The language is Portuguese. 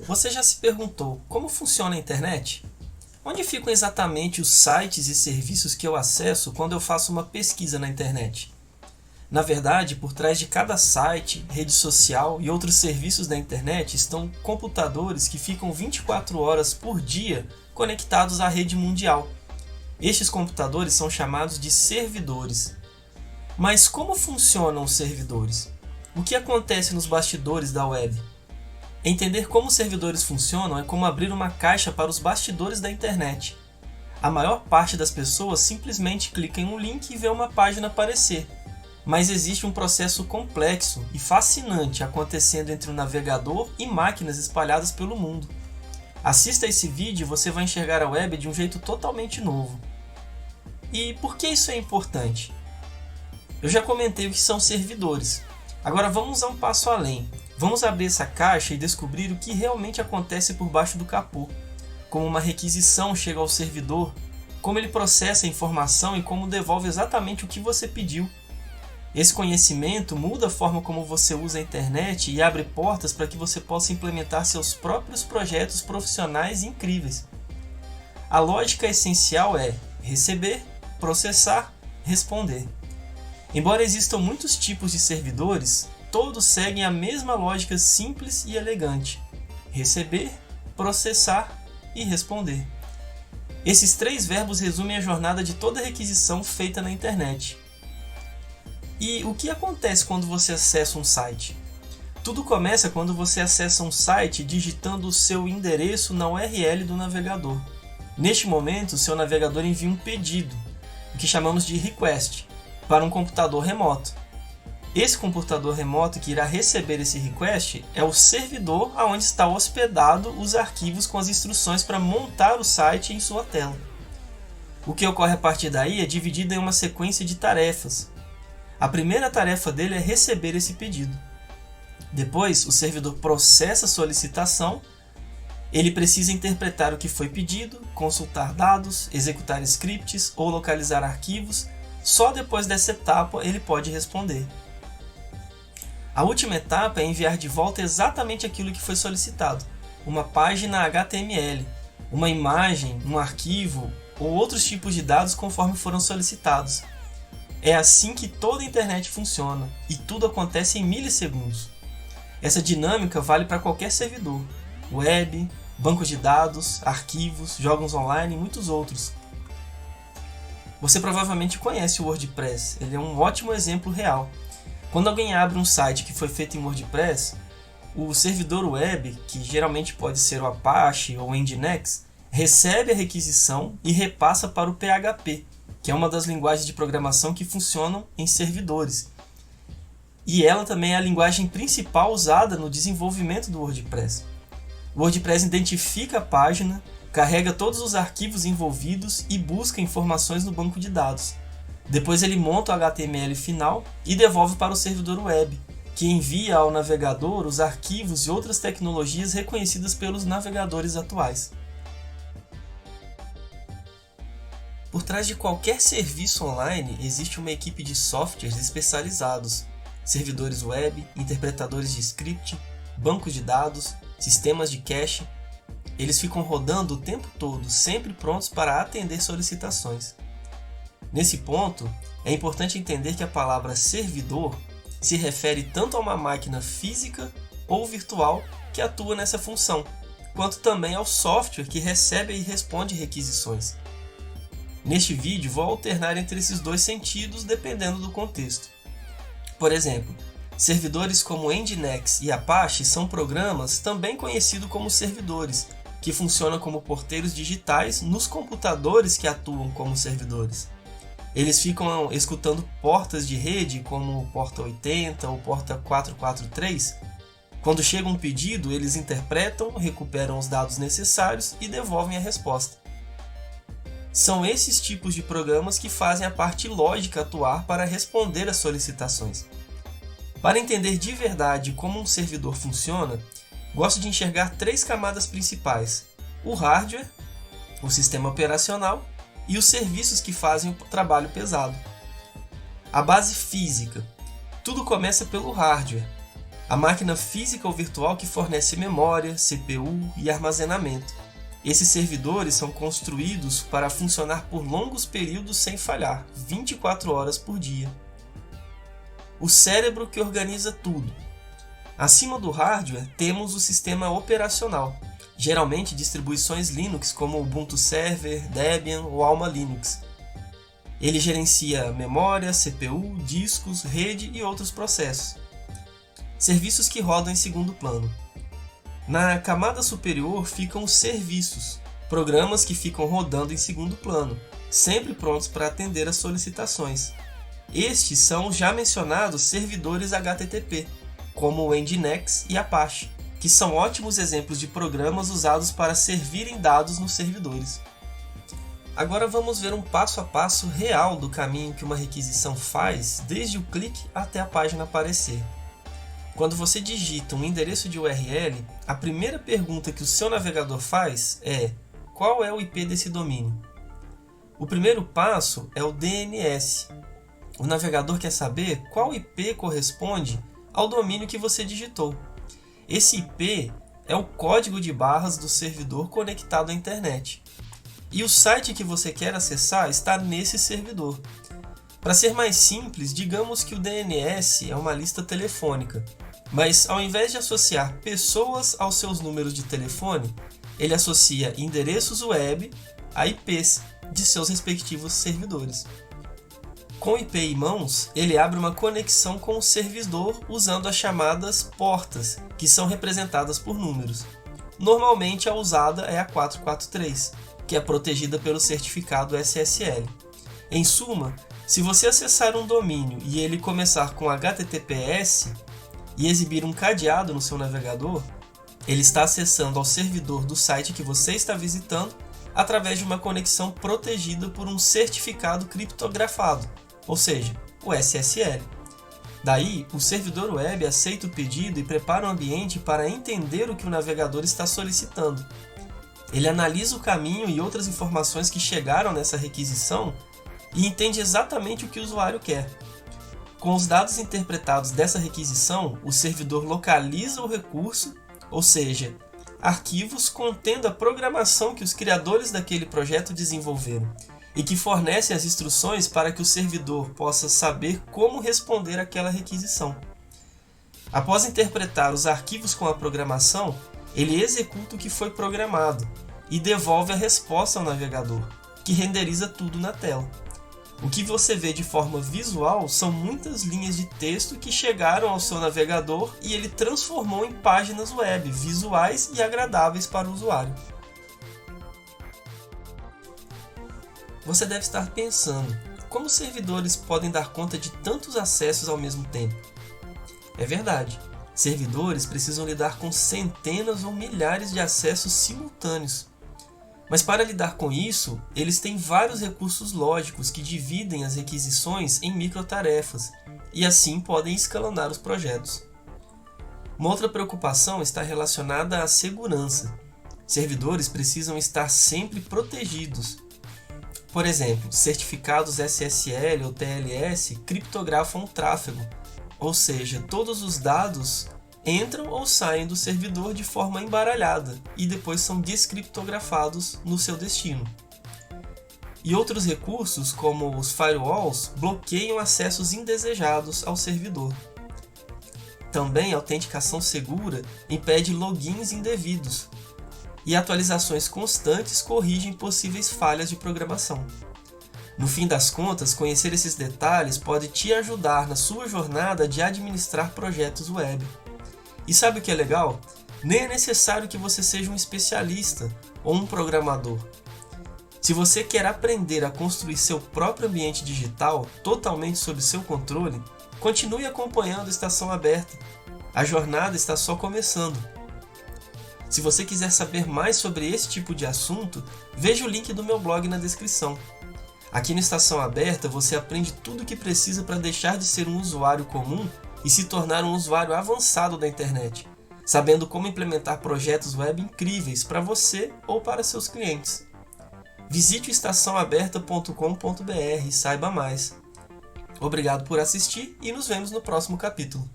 Você já se perguntou como funciona a internet? Onde ficam exatamente os sites e serviços que eu acesso quando eu faço uma pesquisa na internet? Na verdade, por trás de cada site, rede social e outros serviços da internet estão computadores que ficam 24 horas por dia conectados à rede mundial. Estes computadores são chamados de servidores. Mas como funcionam os servidores? O que acontece nos bastidores da web? Entender como os servidores funcionam é como abrir uma caixa para os bastidores da internet. A maior parte das pessoas simplesmente clica em um link e vê uma página aparecer. Mas existe um processo complexo e fascinante acontecendo entre o navegador e máquinas espalhadas pelo mundo. Assista a esse vídeo e você vai enxergar a web de um jeito totalmente novo. E por que isso é importante? Eu já comentei o que são servidores. Agora vamos a um passo além. Vamos abrir essa caixa e descobrir o que realmente acontece por baixo do capô. Como uma requisição chega ao servidor, como ele processa a informação e como devolve exatamente o que você pediu. Esse conhecimento muda a forma como você usa a internet e abre portas para que você possa implementar seus próprios projetos profissionais incríveis. A lógica essencial é receber, processar, responder. Embora existam muitos tipos de servidores, todos seguem a mesma lógica simples e elegante: receber, processar e responder. Esses três verbos resumem a jornada de toda requisição feita na internet. E o que acontece quando você acessa um site? Tudo começa quando você acessa um site digitando o seu endereço na URL do navegador. Neste momento, o seu navegador envia um pedido, o que chamamos de request, para um computador remoto. Esse computador remoto que irá receber esse request é o servidor onde está hospedado os arquivos com as instruções para montar o site em sua tela. O que ocorre a partir daí é dividido em uma sequência de tarefas. A primeira tarefa dele é receber esse pedido. Depois, o servidor processa a solicitação. Ele precisa interpretar o que foi pedido, consultar dados, executar scripts ou localizar arquivos. Só depois dessa etapa ele pode responder. A última etapa é enviar de volta exatamente aquilo que foi solicitado, uma página HTML, uma imagem, um arquivo ou outros tipos de dados conforme foram solicitados. É assim que toda a internet funciona e tudo acontece em milissegundos. Essa dinâmica vale para qualquer servidor, web, bancos de dados, arquivos, jogos online e muitos outros. Você provavelmente conhece o WordPress, ele é um ótimo exemplo real. Quando alguém abre um site que foi feito em WordPress, o servidor web, que geralmente pode ser o Apache ou o Nginx, recebe a requisição e repassa para o PHP, que é uma das linguagens de programação que funcionam em servidores. E ela também é a linguagem principal usada no desenvolvimento do WordPress. O WordPress identifica a página, carrega todos os arquivos envolvidos e busca informações no banco de dados. Depois ele monta o HTML final e devolve para o servidor web, que envia ao navegador os arquivos e outras tecnologias reconhecidas pelos navegadores atuais. Por trás de qualquer serviço online existe uma equipe de softwares especializados, servidores web, interpretadores de script, bancos de dados, sistemas de cache. Eles ficam rodando o tempo todo, sempre prontos para atender solicitações. Nesse ponto, é importante entender que a palavra servidor se refere tanto a uma máquina física ou virtual que atua nessa função, quanto também ao software que recebe e responde requisições. Neste vídeo, vou alternar entre esses dois sentidos dependendo do contexto. Por exemplo, servidores como Nginx e Apache são programas também conhecidos como servidores, que funcionam como porteiros digitais nos computadores que atuam como servidores. Eles ficam escutando portas de rede como porta 80 ou porta 443. Quando chega um pedido, eles interpretam, recuperam os dados necessários e devolvem a resposta. São esses tipos de programas que fazem a parte lógica atuar para responder às solicitações. Para entender de verdade como um servidor funciona, gosto de enxergar três camadas principais: o hardware, o sistema operacional e os serviços que fazem o trabalho pesado. A base física. Tudo começa pelo hardware. a máquina física ou virtual que fornece memória, CPU e armazenamento. Esses servidores são construídos para funcionar por longos períodos sem falhar, 24 horas por dia. O cérebro que organiza tudo. Acima do hardware, temos o sistema operacional, geralmente distribuições Linux como Ubuntu Server, Debian ou Alma Linux. Ele gerencia memória, CPU, discos, rede e outros processos. Serviços que rodam em segundo plano. Na camada superior ficam os serviços, programas que ficam rodando em segundo plano, sempre prontos para atender às solicitações. Estes são os já mencionados servidores HTTP, como o Nginx e Apache, que são ótimos exemplos de programas usados para servirem dados nos servidores. Agora vamos ver um passo a passo real do caminho que uma requisição faz desde o clique até a página aparecer. Quando você digita um endereço de URL, a primeira pergunta que o seu navegador faz é: qual é o IP desse domínio? O primeiro passo é o DNS. O navegador quer saber qual IP corresponde ao domínio que você digitou. Esse IP é o código de barras do servidor conectado à internet. E o site que você quer acessar está nesse servidor. Para ser mais simples, digamos que o DNS é uma lista telefônica, mas ao invés de associar pessoas aos seus números de telefone, ele associa endereços web a IPs de seus respectivos servidores. Com o IP em mãos, ele abre uma conexão com o servidor usando as chamadas portas, que são representadas por números. Normalmente a usada é a 443, que é protegida pelo certificado SSL. Em suma, se você acessar um domínio e ele começar com HTTPS e exibir um cadeado no seu navegador, ele está acessando ao servidor do site que você está visitando através de uma conexão protegida por um certificado criptografado, ou seja, o SSL. Daí, o servidor web aceita o pedido e prepara o ambiente para entender o que o navegador está solicitando. Ele analisa o caminho e outras informações que chegaram nessa requisição e entende exatamente o que o usuário quer. Com os dados interpretados dessa requisição, o servidor localiza o recurso, ou seja, arquivos contendo a programação que os criadores daquele projeto desenvolveram e que fornecem as instruções para que o servidor possa saber como responder àquela requisição. Após interpretar os arquivos com a programação, ele executa o que foi programado e devolve a resposta ao navegador, que renderiza tudo na tela. O que você vê de forma visual são muitas linhas de texto que chegaram ao seu navegador e ele transformou em páginas web visuais e agradáveis para o usuário. Você deve estar pensando, como os servidores podem dar conta de tantos acessos ao mesmo tempo? É verdade, servidores precisam lidar com centenas ou milhares de acessos simultâneos. Mas para lidar com isso, eles têm vários recursos lógicos que dividem as requisições em microtarefas e assim podem escalonar os projetos. Uma outra preocupação está relacionada à segurança. Servidores precisam estar sempre protegidos. Por exemplo, certificados SSL ou TLS criptografam o tráfego, ou seja, todos os dados entram ou saem do servidor de forma embaralhada e depois são descriptografados no seu destino. E outros recursos, como os firewalls, bloqueiam acessos indesejados ao servidor. Também a autenticação segura impede logins indevidos, e atualizações constantes corrigem possíveis falhas de programação. No fim das contas, conhecer esses detalhes pode te ajudar na sua jornada de administrar projetos web. E sabe o que é legal? Nem é necessário que você seja um especialista ou um programador. Se você quer aprender a construir seu próprio ambiente digital totalmente sob seu controle, continue acompanhando a Estação Aberta. A jornada está só começando. Se você quiser saber mais sobre esse tipo de assunto, veja o link do meu blog na descrição. Aqui no Estação Aberta você aprende tudo o que precisa para deixar de ser um usuário comum e se tornar um usuário avançado da internet, sabendo como implementar projetos web incríveis para você ou para seus clientes. Visite o estaçãoaberta.com.br e saiba mais. Obrigado por assistir e nos vemos no próximo capítulo.